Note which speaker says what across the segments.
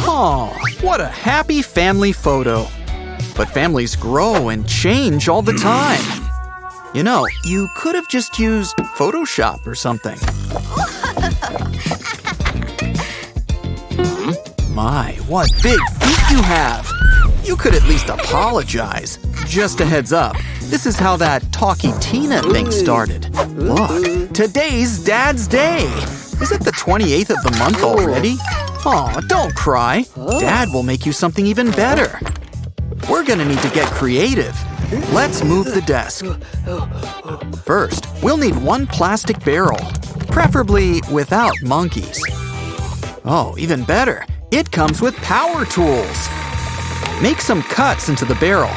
Speaker 1: Oh, what a happy family photo. But families grow and change all the time. You know, you could have just used Photoshop or something. My, what big feet you have! You could at least apologize. Just a heads up, this is how that Talkie Tina thing started. Look, today's Dad's Day. Is it the 28th of the month already? Aw, don't cry. Dad will make you something even better. We're gonna need to get creative. Let's move the desk. First, we'll need one plastic barrel, preferably without monkeys. Oh, even better, it comes with power tools. Make some cuts into the barrel.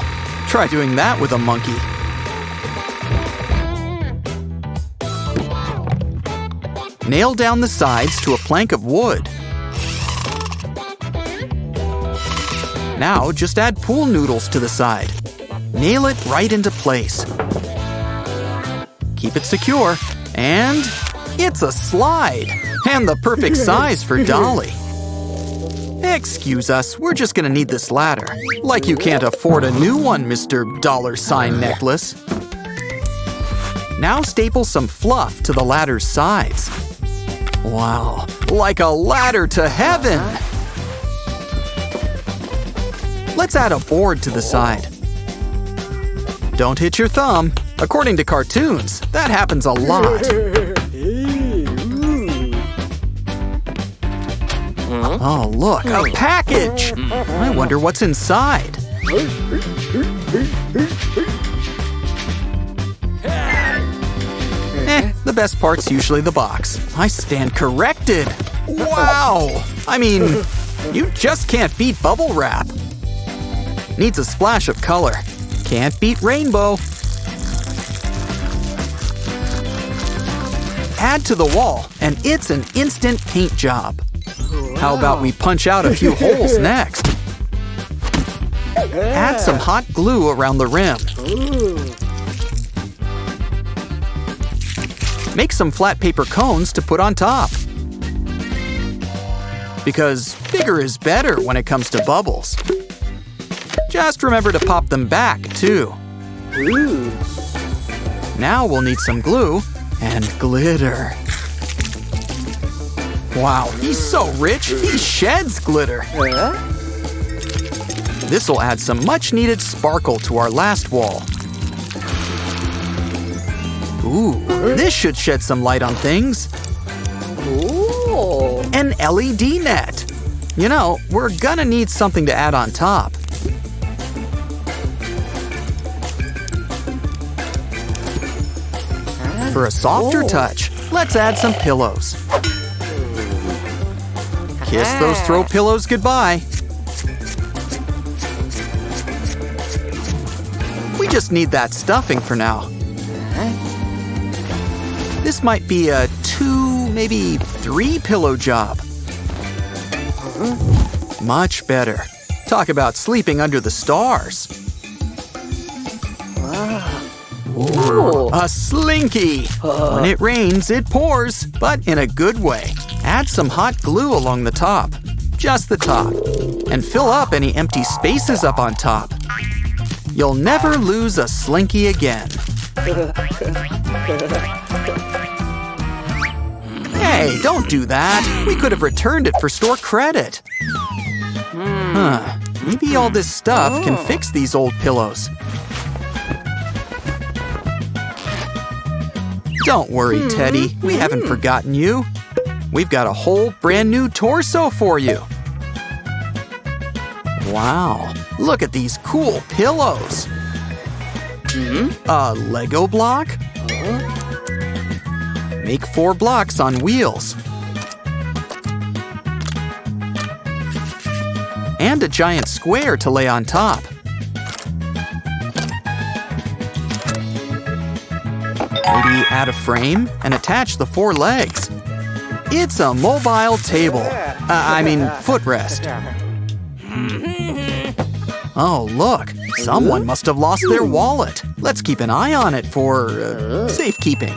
Speaker 1: Try doing that with a monkey. Nail down the sides to a plank of wood. Now just add pool noodles to the side. Nail it right into place. Keep it secure, and it's a slide, and the perfect size for Dolly. Excuse us, we're just gonna need this ladder. Like you can't afford a new one, Mr. Dollar Sign Necklace. Now staple some fluff to the ladder's sides. Wow, like a ladder to heaven! Let's add a board to the side. Don't hit your thumb. According to cartoons, that happens a lot. Oh, look, a package! I wonder what's inside. The best part's usually the box. I stand corrected. Wow! I mean, you just can't beat bubble wrap. Needs a splash of color. Can't beat rainbow. Add to the wall, and it's an instant paint job. How about we punch out a few holes next? Add some hot glue around the rim. Make some flat paper cones to put on top. Because bigger is better when it comes to bubbles. Just remember to pop them back, too. Now we'll need some glue and glitter. Wow, he's so rich, he sheds glitter. This'll add some much-needed sparkle to our last wall. Ooh, this should shed some light on things. An LED net. You know, we're gonna need something to add on top. For a softer touch, let's add some pillows. Kiss those throw pillows goodbye. We just need that stuffing for now. This might be a 2, maybe 3 pillow job. Much better. Talk about sleeping under the stars. Ooh, a Slinky! When it rains, it pours, but in a good way. Add some hot glue along the top, just the top, and fill up any empty spaces up on top. You'll never lose a Slinky again. Hey, don't do that. We could have returned it for store credit. Maybe all this stuff can fix these old pillows. Don't worry, Teddy. We haven't forgotten you. We've got a whole brand new torso for you. Wow, look at these cool pillows. A Lego block? Make 4 blocks on wheels. And a giant square to lay on top. Maybe add a frame and attach the 4 legs. It's a mobile table. Footrest. Oh, look. Someone must have lost their wallet. Let's keep an eye on it for safekeeping.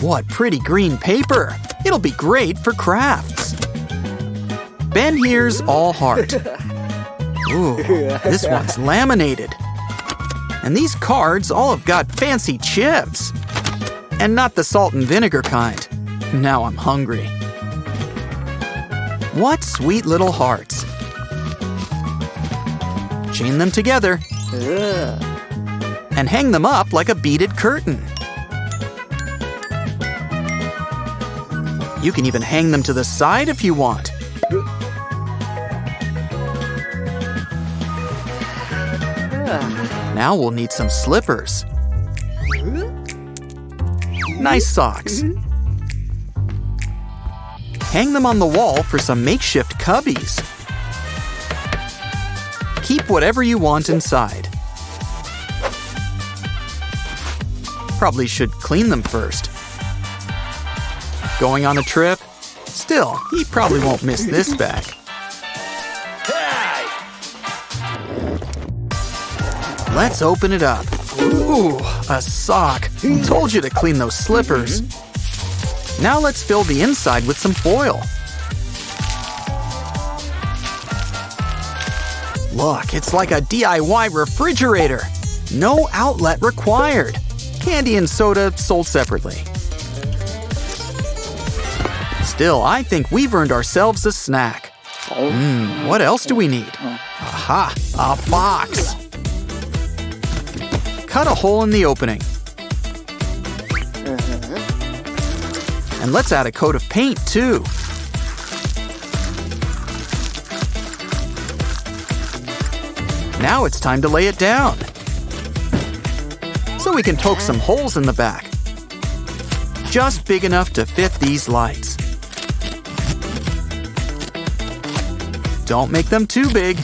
Speaker 1: What pretty green paper. It'll be great for crafts. Ben here's all heart. Ooh, this one's laminated. And these cards all have got fancy chips. And not the salt and vinegar kind. Now I'm hungry. What sweet little hearts. Chain them together. And hang them up like a beaded curtain. You can even hang them to the side if you want. Now we'll need some slippers. Nice socks. Hang them on the wall for some makeshift cubbies. Keep whatever you want inside. Probably should clean them first. Going on a trip? Still, he probably won't miss this bag. Let's open it up. Ooh, a sock. Told you to clean those slippers. Now let's fill the inside with some foil. Look, it's like a DIY refrigerator. No outlet required. Candy and soda sold separately. Still, I think we've earned ourselves a snack. What else do we need? Aha, a box. Cut a hole in the opening. And let's add a coat of paint, too. Now it's time to lay it down. So we can poke some holes in the back. Just big enough to fit these lights. Don't make them too big.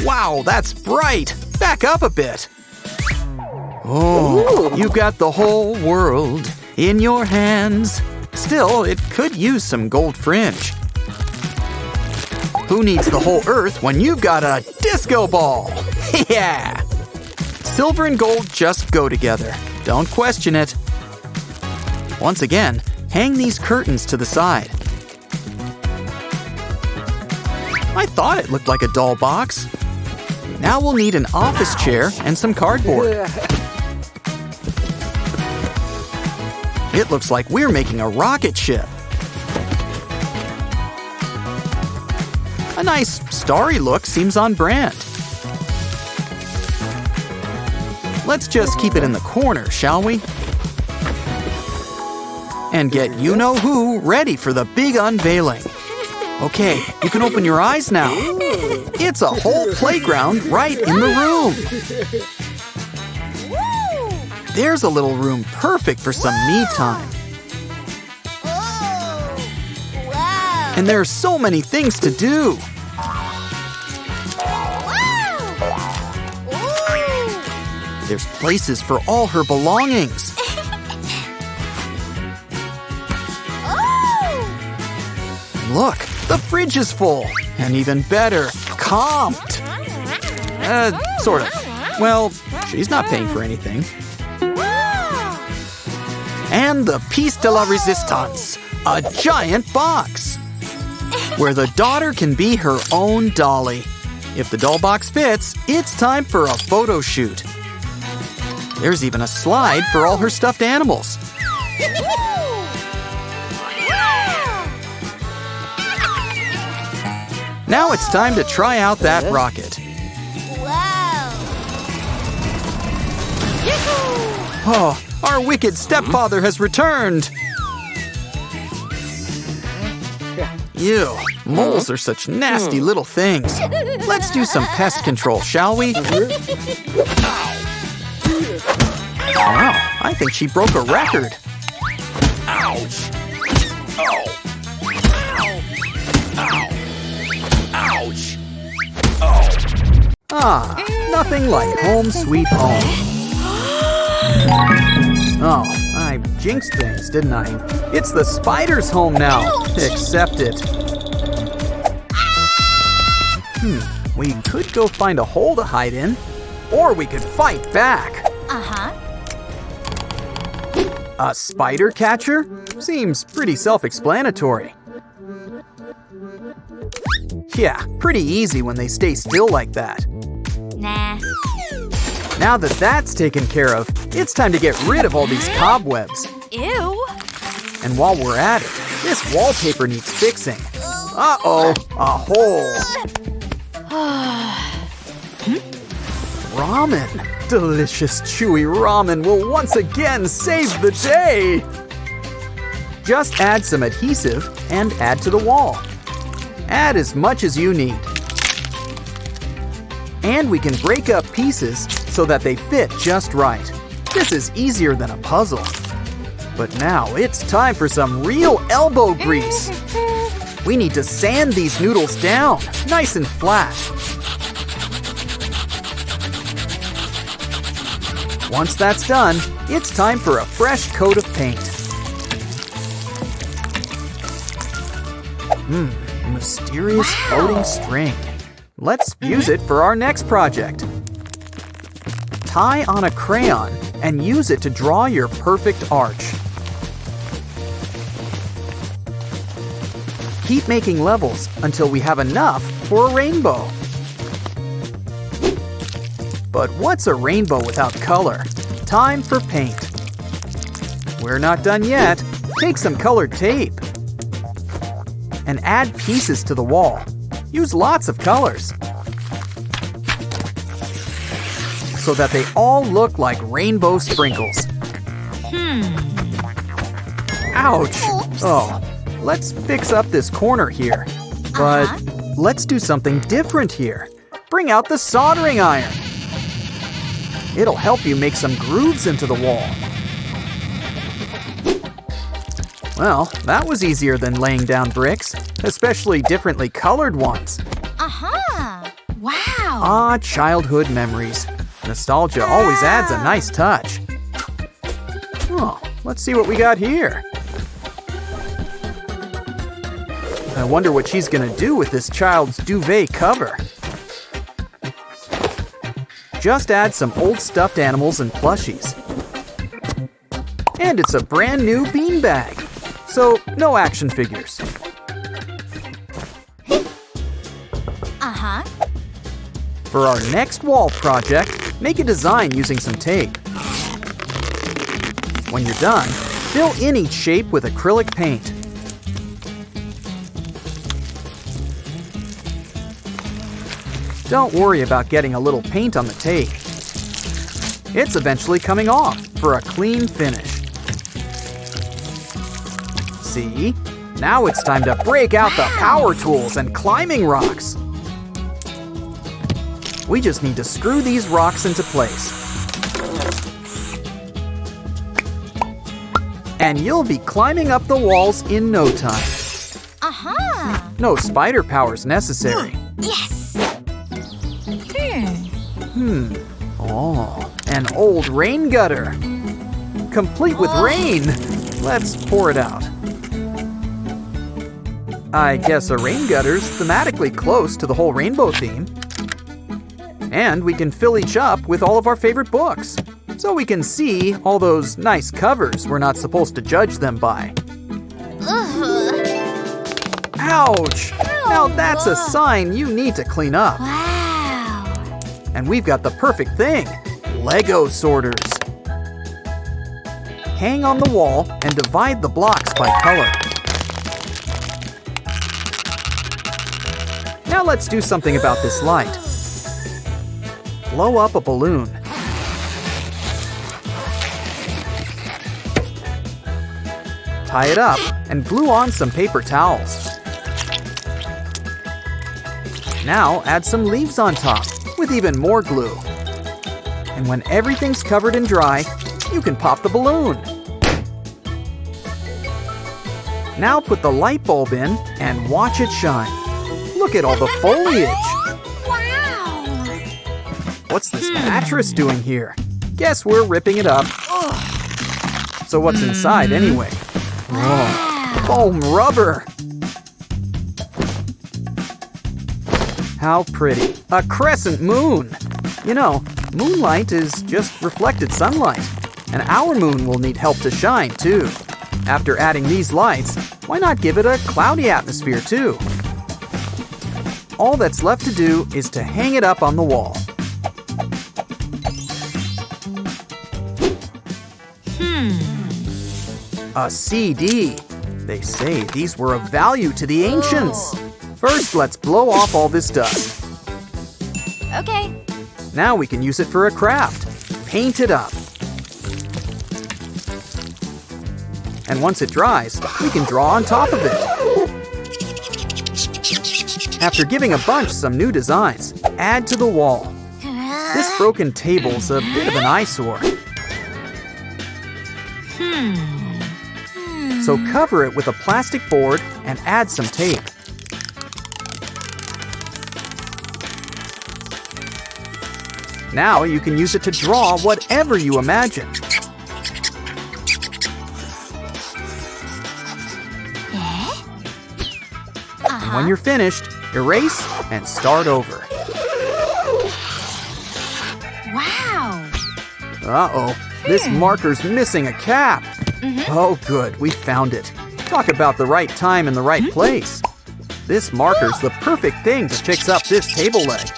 Speaker 1: Wow, that's bright! Back up a bit. Oh, you've got the whole world in your hands. Still, it could use some gold fringe. Who needs the whole earth when you've got a disco ball? Yeah! Silver and gold just go together. Don't question it. Once again, hang these curtains to the side. I thought it looked like a doll box. Now we'll need an office chair and some cardboard. It looks like we're making a rocket ship. A nice starry look seems on brand. Let's just keep it in the corner, shall we? And get you-know-who ready for the big unveiling. Okay, you can open your eyes now. It's a whole playground right in the room. There's a little room perfect for some me time. And there are so many things to do. There's places for all her belongings. Look, the fridge is full. And even better, comped. Sort of. Well, she's not paying for anything. And the piece de la resistance, a giant box, where the daughter can be her own dolly. If the doll box fits, it's time for a photo shoot. There's even a slide for all her stuffed animals. Now it's time to try out that rocket. Oh, our wicked stepfather has returned. Ew, moles are such nasty little things. Let's do some pest control, shall we? Wow, I think she broke a record. Ouch. Oh. Ouch. Oh. Ah, nothing like home sweet home. Oh, I jinxed things, didn't I? It's the spider's home now. Accept it. We could go find a hole to hide in. Or we could fight back.
Speaker 2: Uh-huh.
Speaker 1: A spider catcher? Seems pretty self-explanatory. Yeah, pretty easy when they stay still like that.
Speaker 2: Nah.
Speaker 1: Now that that's taken care of, it's time to get rid of all these cobwebs.
Speaker 2: Ew.
Speaker 1: And while we're at it, this wallpaper needs fixing. Uh-oh, a hole. Ramen. Delicious, chewy ramen will once again save the day. Just add some adhesive and add to the wall. Add as much as you need. And we can break up pieces so that they fit just right. This is easier than a puzzle. But now it's time for some real elbow grease. We need to sand these noodles down, nice and flat. Once that's done, it's time for a fresh coat of paint. Mysterious floating string. Let's use it for our next project. Tie on a crayon and use it to draw your perfect arch. Keep making levels until we have enough for a rainbow. But what's a rainbow without color? Time for paint. We're not done yet. Take some colored tape and add pieces to the wall. Use lots of colors so that they all look like rainbow sprinkles. Ouch! Oh, let's fix up this corner here. But let's do something different here. Bring out the soldering iron. It'll help you make some grooves into the wall. Well, that was easier than laying down bricks, especially differently colored ones.
Speaker 2: Wow.
Speaker 1: Ah, childhood memories. Nostalgia always adds a nice touch. Oh, let's see what we got here. I wonder what she's gonna do with this child's duvet cover. Just add some old stuffed animals and plushies. And it's a brand new beanbag. So, no action figures. For our next wall project, make a design using some tape. When you're done, fill in each shape with acrylic paint. Don't worry about getting a little paint on the tape. It's eventually coming off for a clean finish. See? Now it's time to break out the power tools and climbing rocks. We just need to screw these rocks into place. And you'll be climbing up the walls in no time. No spider powers necessary.
Speaker 2: Yes.
Speaker 1: Oh, an old rain gutter. Complete with rain. Let's pour it out. I guess a rain gutter's thematically close to the whole rainbow theme. And we can fill each up with all of our favorite books, so we can see all those nice covers we're not supposed to judge them by. Ouch! Now that's a sign you need to clean up.
Speaker 2: Wow.
Speaker 1: And we've got the perfect thing, Lego sorters. Hang on the wall and divide the blocks by color. Now let's do something about this light. Blow up a balloon. Tie it up and glue on some paper towels. Now add some leaves on top with even more glue. And when everything's covered and dry, you can pop the balloon. Now put the light bulb in and watch it shine. Look at all the foliage.
Speaker 2: Wow.
Speaker 1: What's this mattress doing here? Guess we're ripping it up. So what's inside anyway? Oh, foam rubber. How pretty. A crescent moon. You know, Moonlight is just reflected sunlight, and our moon will need help to shine too. After adding these lights, why not give it a cloudy atmosphere too? All that's left to do is to hang it up on the wall. A CD. They say these were of value to the ancients. First, let's blow off all this dust.
Speaker 2: Okay.
Speaker 1: Now we can use it for a craft. Paint it up. And once it dries, we can draw on top of it. After giving a bunch some new designs, add to the wall. This broken table's a bit of an eyesore. So cover it with a plastic board and add some tape. Now you can use it to draw whatever you imagine. And when you're finished, erase and start over.
Speaker 2: Wow.
Speaker 1: Uh-oh, this marker's missing a cap. Oh, good, we found it. Talk about the right time and the right place. This marker's the perfect thing to fix up this table leg.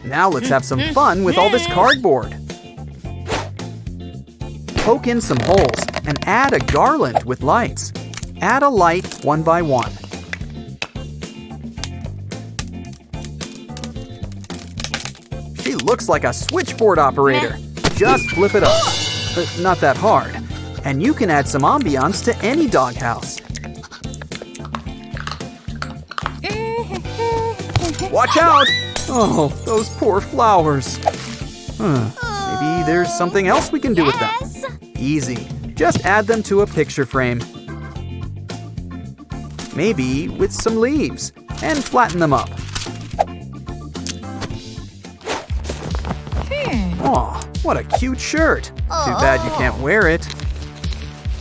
Speaker 1: Now let's have some fun with all this cardboard. Poke in some holes and add a garland with lights. Add a light one by one. She looks like a switchboard operator. Just flip it up. Not that hard. And you can add some ambiance to any doghouse. Watch out! Oh, those poor flowers. Maybe there's something else we can do with them. Easy. Just add them to a picture frame. Maybe with some leaves. And flatten them up. Aw, what a cute shirt. Too bad you can't wear it.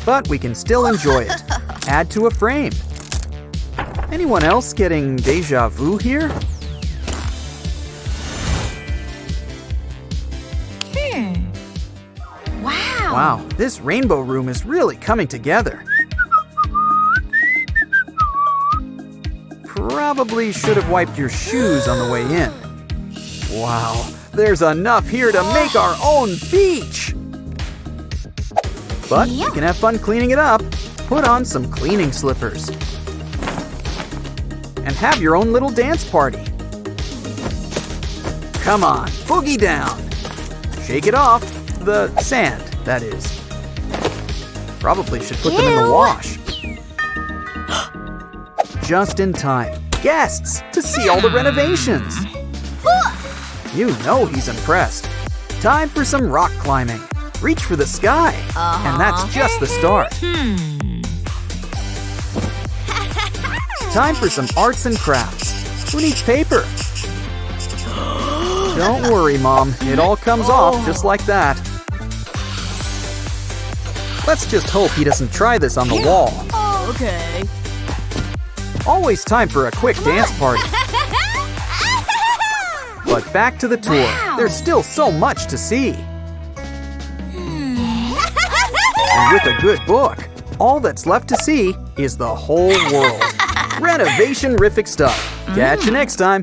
Speaker 1: But we can still enjoy it. Add to a frame. Anyone else getting déjà vu here? Wow, this rainbow room is really coming together. Probably should have wiped your shoes on the way in. Wow, there's enough here to make our own beach. But you can have fun cleaning it up. Put on some cleaning slippers. And have your own little dance party. Come on, boogie down. Shake it off. The sand, that is. Probably should put them in the wash. Just in time. Guests to see all the renovations. You know he's impressed. Time for some rock climbing. Reach for the sky. And that's just the start. Time for some arts and crafts. Who needs paper? Don't worry, Mom. It all comes off just like that. Let's just hope he doesn't try this on the wall.
Speaker 2: Okay.
Speaker 1: Always time for a quick dance party. But back to the tour.
Speaker 2: Wow.
Speaker 1: There's still so much to see. And with a good book, all that's left to see is the whole world. Renovation-rific stuff. Catch you next time.